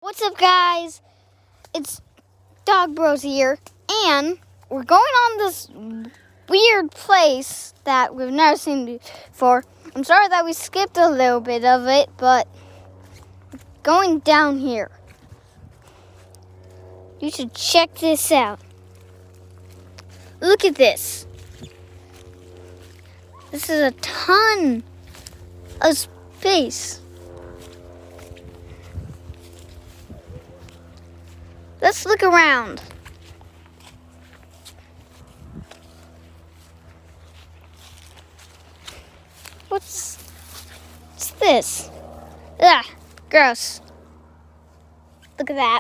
What's up, guys? It's Dog Bros here, and we're going on this weird place that we've never seen before. I'm sorry that we skipped a little bit of it, but going down here. You should check this out. Look at this. This is a ton of space. Let's look around. What's this? Ugh, gross. Look at that.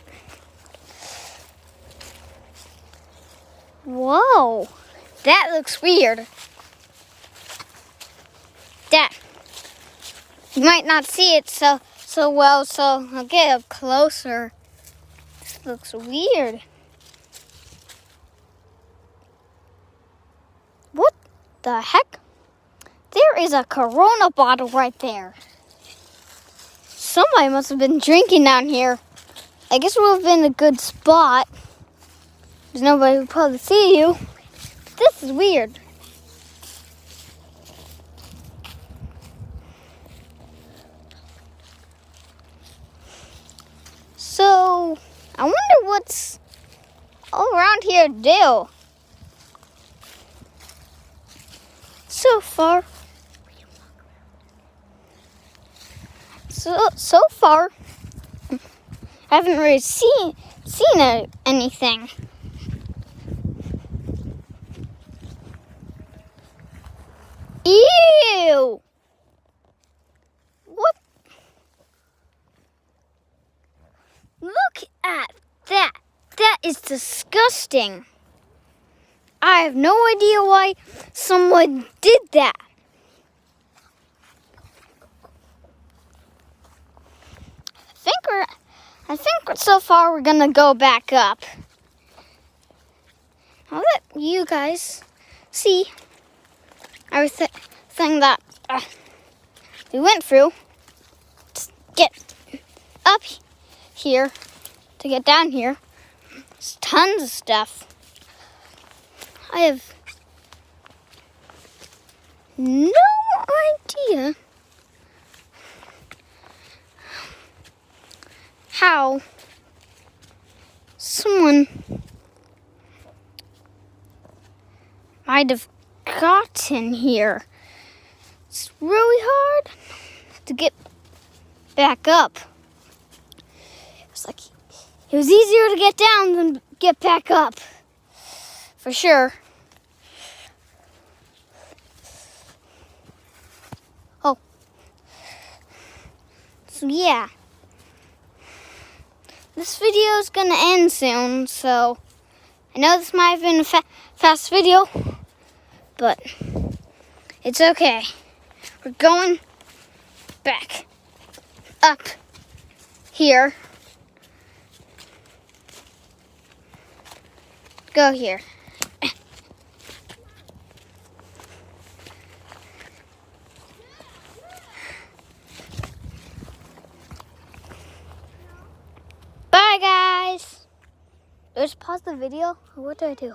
Whoa, that looks weird. That, you might not see it so well, so I'll get up closer. This looks weird. What the heck? There is a Corona bottle right there. Somebody must have been drinking down here. I guess it would have been a good spot. There's nobody who probably see you. But this is weird. So, I wonder what's all around here to do. So far, I haven't really seen anything. Ew! What? Look at that. That is disgusting. I have no idea why someone did that. I think so far we're gonna go back up. I'll let you guys see everything that we went through to get up here, to get down here. There's tons of stuff. I have no idea how someone might have gotten here. It's really hard to get back up. It's like it was easier to get down than get back up, for sure. Oh, so yeah. This video is going to end soon, so I know this might have been a fast video, but it's okay. We're going back up here. Go here. Bye, guys. Do I just pause the video, or what do I do?